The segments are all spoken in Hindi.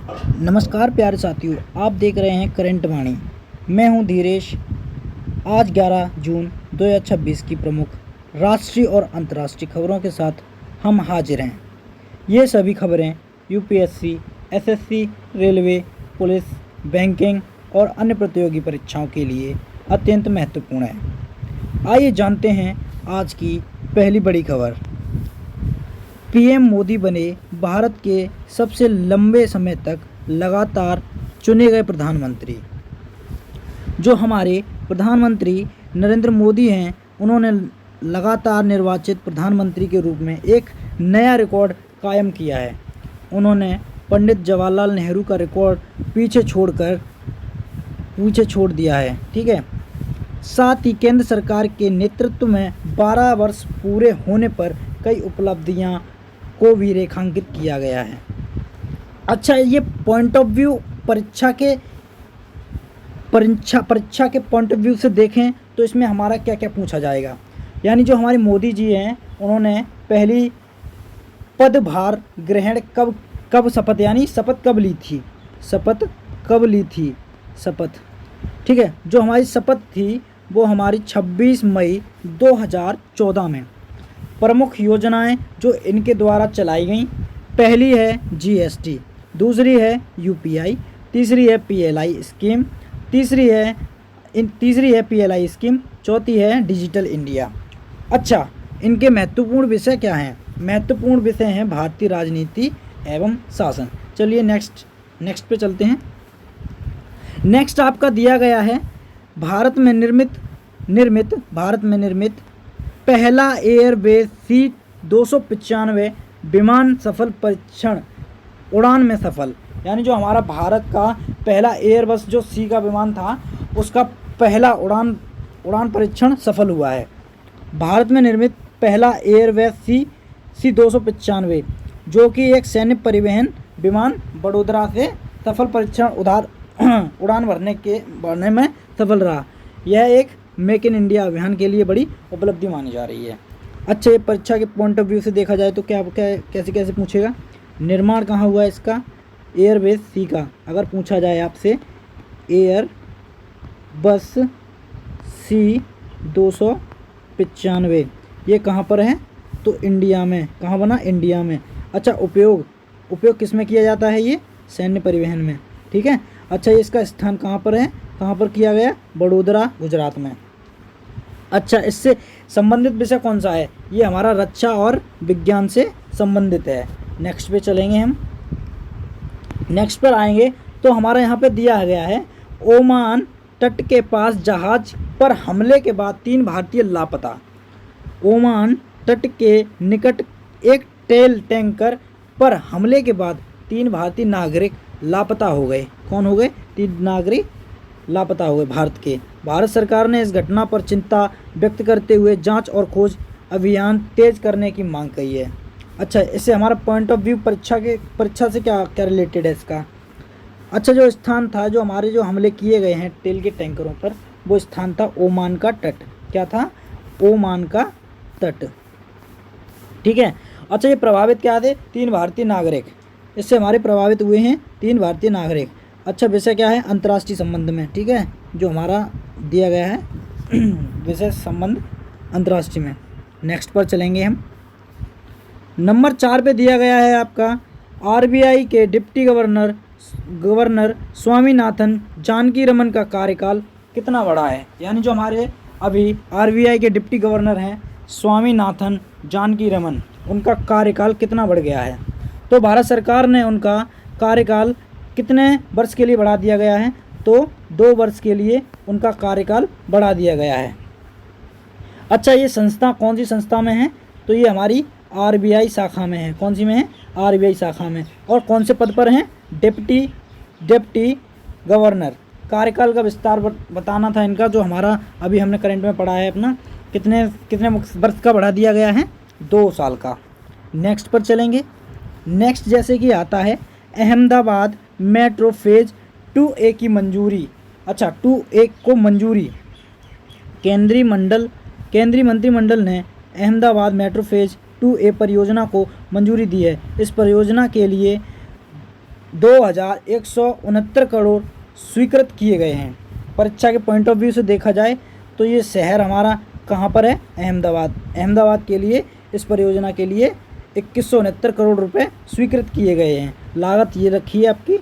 नमस्कार प्यारे साथियों, आप देख रहे हैं करंट वाणी। मैं हूं धीरेश। आज 11 जून 2026 की प्रमुख राष्ट्रीय और अंतर्राष्ट्रीय खबरों के साथ हम हाजिर हैं। ये सभी खबरें UPSC, SSC, railway, police, banking और अन्य प्रतियोगी परीक्षाओं के लिए अत्यंत महत्वपूर्ण है। आइए जानते हैं आज की पहली बड़ी खबर। पीएम मोदी बने भारत के सबसे लंबे समय तक लगातार चुने गए प्रधानमंत्री। जो हमारे प्रधानमंत्री नरेंद्र मोदी हैं, उन्होंने लगातार निर्वाचित प्रधानमंत्री के रूप में एक नया रिकॉर्ड कायम किया है। उन्होंने पंडित जवाहरलाल नेहरू का रिकॉर्ड पीछे छोड़ दिया है। ठीक है। साथ ही केंद्र सरकार के नेतृत्व में 12 वर्ष पूरे होने पर कई उपलब्धियां को भी रेखांकित किया गया है। अच्छा, ये पॉइंट ऑफ व्यू परीक्षा के पॉइंट ऑफ व्यू से देखें तो इसमें हमारा क्या क्या पूछा जाएगा। यानी जो हमारे मोदी जी हैं, उन्होंने पहली पदभार ग्रहण कब शपथ कब ली थी शपथ। ठीक है। जो हमारी शपथ थी वो हमारी 26 मई 2014 में। प्रमुख योजनाएं जो इनके द्वारा चलाई गई, पहली है जीएसटी, दूसरी है यूपीआई, तीसरी है पीएलआई स्कीम, चौथी है डिजिटल इंडिया। अच्छा, इनके महत्वपूर्ण विषय क्या हैं? महत्वपूर्ण विषय हैं भारतीय राजनीति एवं शासन। चलिए नेक्स्ट पे चलते हैं। नेक्स्ट आपका दिया गया है भारत में निर्मित पहला एयरबेस C-295 विमान सफल परीक्षण उड़ान में सफल। यानी जो हमारा भारत का पहला एयरबस जो सी का विमान था, उसका पहला उड़ान परीक्षण सफल हुआ है। भारत में निर्मित पहला एयरबेस C-295 जो कि एक सैन्य परिवहन विमान बड़ोदरा से सफल परीक्षण उड़ान भरने में सफल रहा। यह एक मेक इन इंडिया अभियान के लिए बड़ी उपलब्धि मानी जा रही है। अच्छा, ये परीक्षा के पॉइंट ऑफ व्यू से देखा जाए तो कैसे पूछेगा। निर्माण कहाँ हुआ है इसका? एयरबेस सी का अगर पूछा जाए आपसे, एयर बस C-295 ये कहाँ पर है? तो इंडिया में। कहाँ बना? इंडिया में। अच्छा, उपयोग किस में किया जाता है? ये सैन्य परिवहन में। ठीक है। अच्छा, ये इसका स्थान कहाँ पर है? कहाँ पर किया गया? बड़ोदरा, गुजरात में। अच्छा, इससे संबंधित विषय कौन सा है? ये हमारा रक्षा और विज्ञान से संबंधित है। नेक्स्ट पे चलेंगे हम। नेक्स्ट पर आएंगे तो हमारा यहाँ पे दिया गया है ओमान तट के पास जहाज पर हमले के बाद 3 भारतीय लापता। ओमान तट के निकट एक तेल टैंकर पर हमले के बाद 3 भारतीय नागरिक लापता हो गए। कौन हो गए? 3 नागरिक लापता हुए भारत के। भारत सरकार ने इस घटना पर चिंता व्यक्त करते हुए जांच और खोज अभियान तेज करने की मांग की है। अच्छा, इससे हमारा पॉइंट ऑफ व्यू परीक्षा से क्या रिलेटेड है इसका? अच्छा, जो स्थान था जो हमले किए गए हैं तेल के टैंकरों पर, वो स्थान था ओमान का तट। क्या था? ओमान का तट। ठीक है। अच्छा, ये प्रभावित क्या थे? 3 भारतीय नागरिक। इससे हमारे प्रभावित हुए हैं 3 भारतीय नागरिक। अच्छा, विषय क्या है? अंतर्राष्ट्रीय संबंध में। ठीक है, जो हमारा दिया गया है विषय संबंध अंतर्राष्ट्रीय में। नेक्स्ट पर चलेंगे हम। नंबर 4 पे दिया गया है आपका आरबीआई के डिप्टी गवर्नर स्वामीनाथन जानकीरमन का कार्यकाल कितना बढ़ा है। यानी जो हमारे अभी आरबीआई के डिप्टी गवर्नर हैं स्वामीनाथन जानकीरमन, उनका कार्यकाल कितना बढ़ गया है? तो भारत सरकार ने उनका कार्यकाल कितने वर्ष के लिए बढ़ा दिया गया है? तो 2 वर्ष के लिए उनका कार्यकाल बढ़ा दिया गया है। अच्छा, ये संस्था कौन सी संस्था में है? तो ये हमारी आरबीआई शाखा में है। कौन सी में है? आरबीआई शाखा में। और कौन से पद पर हैं? Deputy governor. कार्यकाल का विस्तार बताना था इनका, जो हमारा अभी हमने करंट में पढ़ा है अपना। कितने वर्ष का बढ़ा दिया गया है? 2 साल का। नेक्स्ट पर चलेंगे। नेक्स्ट जैसे कि आता है अहमदाबाद मेट्रो फेज 2A की मंजूरी। अच्छा, 2A को मंजूरी। केंद्रीय मंत्रिमंडल ने अहमदाबाद मेट्रो फेज 2A परियोजना को मंजूरी दी है। इस परियोजना के लिए 2169 करोड़ स्वीकृत किए गए हैं। परीक्षा के पॉइंट ऑफ व्यू से देखा जाए तो ये शहर हमारा कहाँ पर है? अहमदाबाद। अहमदाबाद के लिए इस परियोजना के लिए 2169 करोड़ रुपए स्वीकृत किए गए हैं। लागत ये रखी है आपकी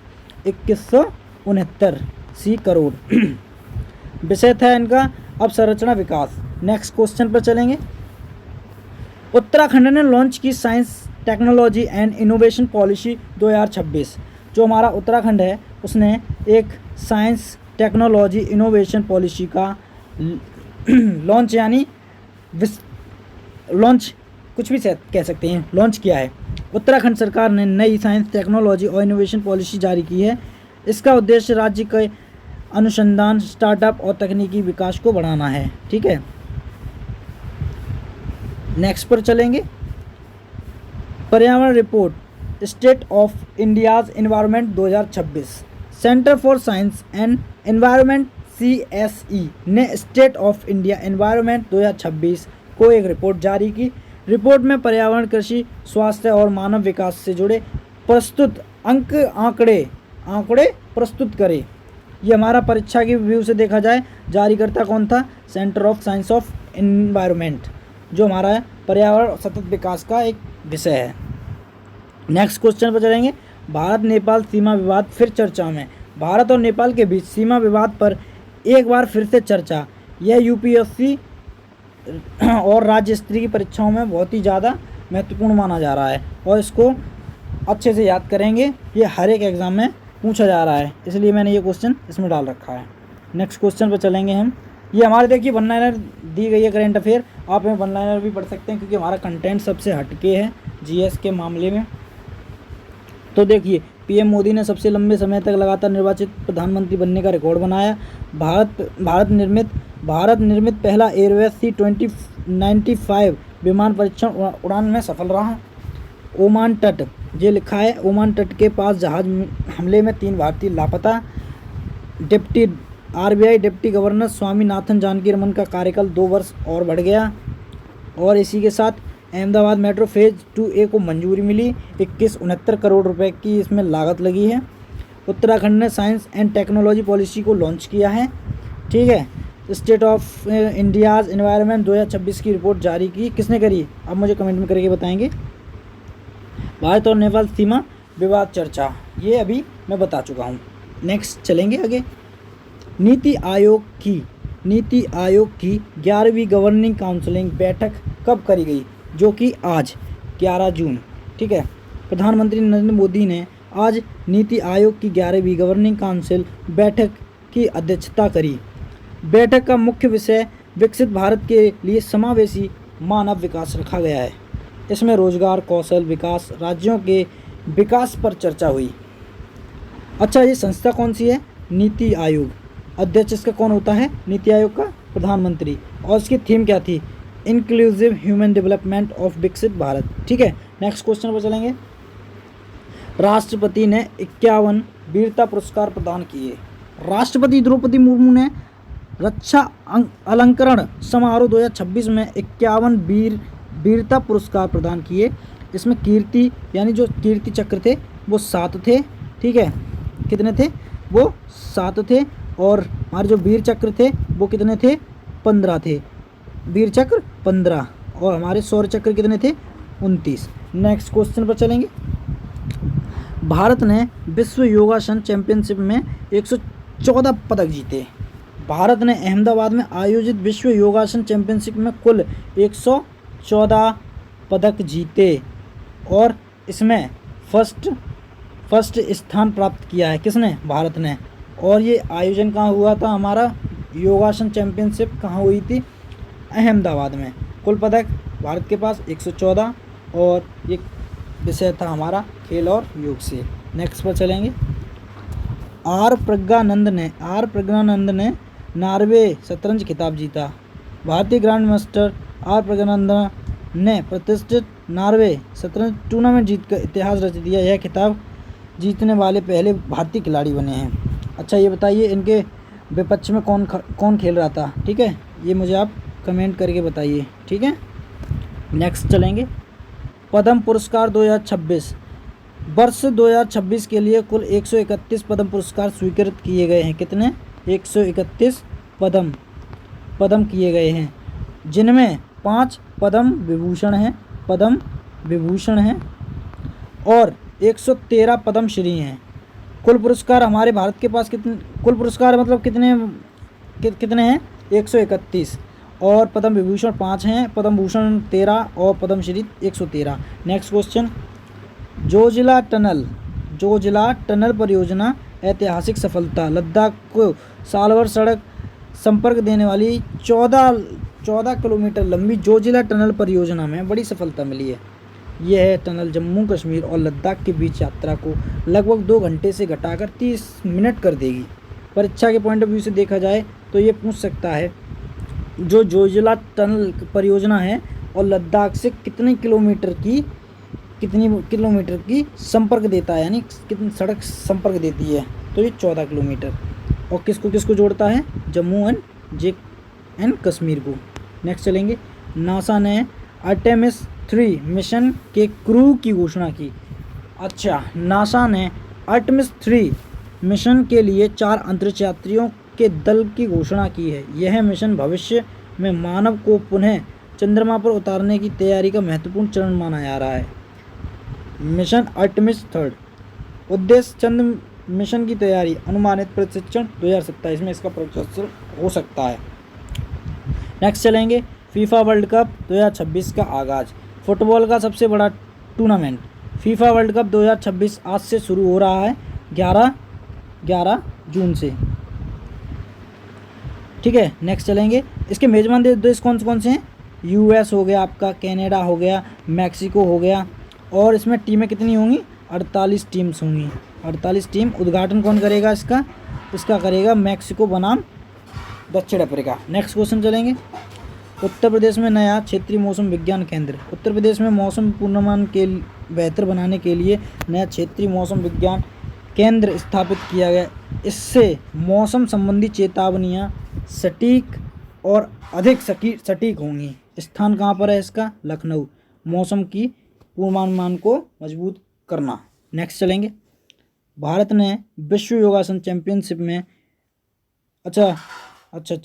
2169 करोड़। विषय था इनका अवसंरचना विकास। नेक्स्ट क्वेश्चन पर चलेंगे। उत्तराखंड ने लॉन्च की science technology and innovation policy 2026। जो हमारा उत्तराखंड है उसने एक साइंस टेक्नोलॉजी इनोवेशन पॉलिसी का लॉन्च यानी लॉन्च कुछ भी कह सकते हैं, लॉन्च किया है। उत्तराखंड सरकार ने नई साइंस टेक्नोलॉजी और इनोवेशन पॉलिसी जारी की है। इसका उद्देश्य राज्य के अनुसंधान, स्टार्टअप और तकनीकी विकास को बढ़ाना है। ठीक है, नेक्स्ट पर चलेंगे। पर्यावरण report state of India's environment 2026। Centre for science and environment CSE ने स्टेट ऑफ इंडिया एनवायरनमेंट 2026 को एक रिपोर्ट जारी की। रिपोर्ट में पर्यावरण, कृषि, स्वास्थ्य और मानव विकास से जुड़े प्रस्तुत आंकड़े प्रस्तुत करे। ये हमारा परीक्षा की व्यू से देखा जाए जारीकर्ता कौन था? Centre of science of environment, जो हमारा पर्यावरण और सतत विकास का एक विषय है। नेक्स्ट क्वेश्चन पर चलेंगे। भारत नेपाल सीमा विवाद फिर चर्चा में। भारत और नेपाल के बीच सीमा विवाद पर एक बार फिर से चर्चा। यह UPSC और राज्य स्तरीय की परीक्षाओं में बहुत ही ज़्यादा महत्वपूर्ण माना जा रहा है और इसको अच्छे से याद करेंगे। ये हर एक एग्ज़ाम में पूछा जा रहा है, इसलिए मैंने ये क्वेश्चन इसमें डाल रखा है। नेक्स्ट क्वेश्चन पर चलेंगे हम। ये हमारे देखिए वन लाइनर दी गई है करेंट अफेयर। आप में वन लाइनर भी पढ़ सकते हैं क्योंकि हमारा कंटेंट सबसे हटके है GS के मामले में। तो देखिए, PM मोदी ने सबसे लंबे समय तक लगातार निर्वाचित प्रधानमंत्री बनने का रिकॉर्ड बनाया। भारत निर्मित पहला एयरवेज C-2095 विमान परीक्षण उड़ान में सफल रहा। ओमान तट, ये लिखा है, ओमान तट के पास जहाज हमले में 3 भारतीय लापता। RBI डिप्टी गवर्नर स्वामीनाथन जानकीरमन का कार्यकाल 2 वर्ष और बढ़ गया। और इसी के साथ अहमदाबाद मेट्रो फेज़ 2A को मंजूरी मिली। 2169 करोड़ रुपए की इसमें लागत लगी है। उत्तराखंड ने साइंस एंड टेक्नोलॉजी पॉलिसी को लॉन्च किया है। ठीक है, स्टेट ऑफ इंडियाज़ एनवायरनमेंट 2026 की रिपोर्ट जारी की। किसने करी? आप मुझे कमेंट में करके बताएंगे। भारत और नेपाल सीमा विवाद चर्चा, ये अभी मैं बता चुका हूँ। नेक्स्ट चलेंगे आगे। नीति आयोग की 11वीं गवर्निंग काउंसिलिंग बैठक कब करी गई? जो कि आज 11 जून। ठीक है, प्रधानमंत्री नरेंद्र मोदी ने आज नीति आयोग की 11वीं गवर्निंग काउंसिल बैठक की अध्यक्षता करी। बैठक का मुख्य विषय विकसित भारत के लिए समावेशी मानव विकास रखा गया है। इसमें रोजगार, कौशल विकास, राज्यों के विकास पर चर्चा हुई। अच्छा, ये संस्था कौन सी है? नीति आयोग। अध्यक्ष इसका कौन होता है? नीति आयोग का प्रधानमंत्री। और इसकी थीम क्या थी? इंक्लूसिव ह्यूमन डेवलपमेंट ऑफ विकसित भारत। ठीक है, नेक्स्ट क्वेश्चन पर चलेंगे। राष्ट्रपति ने 51 वीरता पुरस्कार प्रदान किए। राष्ट्रपति द्रौपदी मुर्मू ने रक्षा अलंकरण समारोह 2026 में 51 वीरता पुरस्कार प्रदान किए। इसमें कीर्ति यानी जो कीर्ति चक्र थे वो 7 थे। ठीक है, कितने थे? वो 7 थे। और हमारे जो वीर चक्र थे वो कितने थे? 15 थे। वीर चक्र 15 और हमारे शौर्य चक्र कितने थे? 29। नेक्स्ट क्वेश्चन पर चलेंगे। भारत ने विश्व योगासन चैंपियनशिप में 114 पदक जीते। भारत ने अहमदाबाद में आयोजित विश्व योगासन चैंपियनशिप में कुल 114 पदक जीते और इसमें फर्स्ट स्थान प्राप्त किया है। किसने? भारत ने। और ये आयोजन कहाँ हुआ था? हमारा योगासन चैंपियनशिप कहाँ हुई थी? अहमदाबाद में। कुल पदक भारत के पास 114 और ये विषय था हमारा खेल और योग से। नेक्स्ट पर चलेंगे। आर प्रज्ञानंद ने नॉर्वे शतरंज खिताब जीता। भारतीय ग्रैंड मास्टर आर प्रज्ञानंद ने प्रतिष्ठित नॉर्वे शतरंज टूर्नामेंट जीतकर इतिहास रच दिया। यह खिताब जीतने वाले पहले भारतीय खिलाड़ी बने हैं। अच्छा, ये बताइए इनके विपक्ष में कौन खेल रहा था? ठीक है, ये मुझे आप कमेंट करके बताइए। ठीक है, नेक्स्ट चलेंगे। पद्म पुरस्कार 2026 वर्ष 2026 के लिए कुल 131 पद्म पुरस्कार स्वीकृत किए गए हैं। कितने? 131 पद्म किए गए हैं, जिनमें 5 पद्म विभूषण हैं और 113 पद्मश्री हैं। कुल पुरस्कार हमारे भारत के पास कुल पुरस्कार मतलब कितने हैं? 131 और पद्म विभूषण 5 हैं, पद्म भूषण 13 और Padma Shri 113। Next question, Zojila tunnel परियोजना ऐतिहासिक सफलता। लद्दाख को साल भर सड़क संपर्क देने वाली 14 किलोमीटर लंबी जोजिला टनल परियोजना में बड़ी सफलता मिली है। यह टनल जम्मू कश्मीर और लद्दाख के बीच यात्रा को लगभग 2 घंटे से घटाकर 30 मिनट कर देगी। परीक्षा के पॉइंट ऑफ व्यू से देखा जाए तो ये पूछ सकता है, जो जोजिला टनल परियोजना है और लद्दाख से कितनी किलोमीटर की संपर्क देता है, यानी कितनी सड़क संपर्क देती है, तो ये 14 किलोमीटर। और किसको जोड़ता है? जम्मू एंड कश्मीर को। नेक्स्ट चलेंगे, नासा ने आर्टेमिस 3 मिशन के क्रू की घोषणा की। अच्छा, नासा ने आर्टेमिस 3 मिशन के लिए 4 अंतरिक्ष यात्रियों के दल की घोषणा की है। यह मिशन भविष्य में मानव को पुनः चंद्रमा पर उतारने की तैयारी का महत्वपूर्ण चरण माना जा रहा है। मिशन आर्टेमिस 3 उद्देश्य चंद्र मिशन की तैयारी, अनुमानित प्रशिक्षण 2027 में इसका प्रशिक्षण हो सकता है। नेक्स्ट चलेंगे, फीफा वर्ल्ड कप 2026 का आगाज। फुटबॉल का सबसे बड़ा टूर्नामेंट फीफा वर्ल्ड कप 2026 आज से शुरू हो रहा है, 11 जून से। ठीक है, नेक्स्ट चलेंगे, इसके मेजबान देश कौन से हैं? यूएस हो गया आपका, कनाडा हो गया, मैक्सिको हो गया। और इसमें टीमें कितनी होंगी? 48 टीम्स होंगी, 48 टीम। उद्घाटन कौन करेगा इसका करेगा मैक्सिको बनाम दक्षिण अफ्रीका। नेक्स्ट क्वेश्चन चलेंगे, उत्तर प्रदेश में नया क्षेत्रीय मौसम विज्ञान केंद्र। उत्तर प्रदेश में मौसम पूर्वानुमान के बेहतर बनाने के लिए नया क्षेत्रीय मौसम विज्ञान केंद्र स्थापित किया गया। इससे मौसम संबंधी चेतावनियाँ सटीक और अधिक सटीक होंगी। स्थान कहाँ पर है इसका? लखनऊ। मौसम की पूर्वानुमान को मजबूत करना। नेक्स्ट चलेंगे, भारत ने विश्व योगासन चैंपियनशिप में अच्छा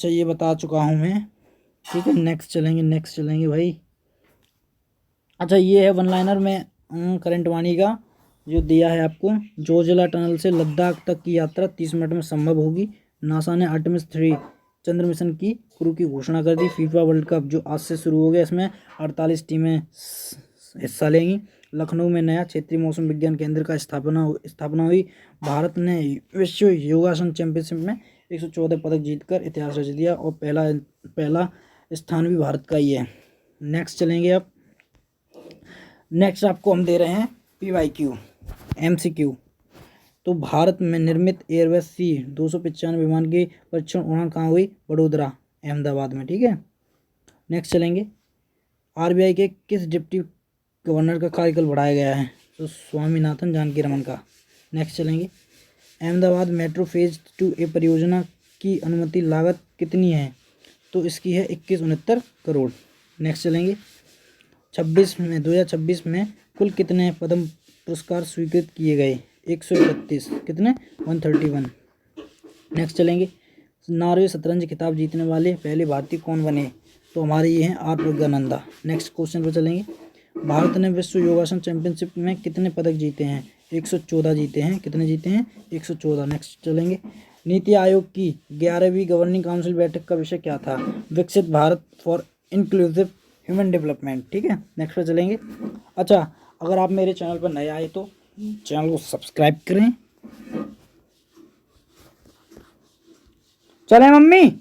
ये बता चुका हूँ मैं। ठीक है, नेक्स्ट चलेंगे भाई। अच्छा, ये है वन लाइनर में करंट वाणी का जो दिया है आपको। जोजिला टनल से लद्दाख तक की यात्रा 30 मिनट में संभव होगी। नासा ने आर्टेमिस 3 चंद्र मिशन की क्रू की घोषणा कर दी। फीफा वर्ल्ड कप जो आज से शुरू हो गया, इसमें 48 टीमें हिस्सा लेंगी। लखनऊ में नया क्षेत्रीय मौसम विज्ञान केंद्र का स्थापना हुई। भारत ने विश्व योगासन चैंपियनशिप में 114 पदक जीतकर इतिहास रच दिया और पहला स्थान भी भारत का ही है। नेक्स्ट चलेंगे अब। नेक्स्ट आपको हम दे रहे हैं PYQ MCQ। तो भारत में निर्मित एयरबस C-295 विमान की परीक्षण उड़ान कहाँ हुई? वडोदरा, अहमदाबाद में। ठीक है, नेक्स्ट चलेंगे, RBI के किस डिप्टी गवर्नर का कार्यकाल बढ़ाया गया है? तो स्वामीनाथन जानकीरमन का। नेक्स्ट चलेंगे, अहमदाबाद मेट्रो फेज 2A परियोजना की अनुमति लागत कितनी है? तो इसकी है 2169 करोड़। नेक्स्ट चलेंगे, 2026 में कुल कितने पद्म पुरस्कार स्वीकृत किए गए? 131। कितने? 131। नेक्स्ट चलेंगे, नॉर्वे शतरंज खिताब जीतने वाले पहले भारतीय कौन बने? तो हमारे ये हैं R प्रज्ञानंदा। नेक्स्ट क्वेश्चन पर चलेंगे, भारत ने विश्व योगासन चैंपियनशिप में कितने पदक जीते हैं? 114 जीते हैं। कितने जीते हैं? 114। नेक्स्ट चलेंगे, नीति आयोग की 11वीं गवर्निंग काउंसिल बैठक का विषय क्या था? विकसित Bharat for inclusive human development. ठीक है, नेक्स्ट पर चलेंगे। अच्छा, अगर आप मेरे चैनल पर नए आए तो चैनल को सब्सक्राइब करें। चले मम्मी।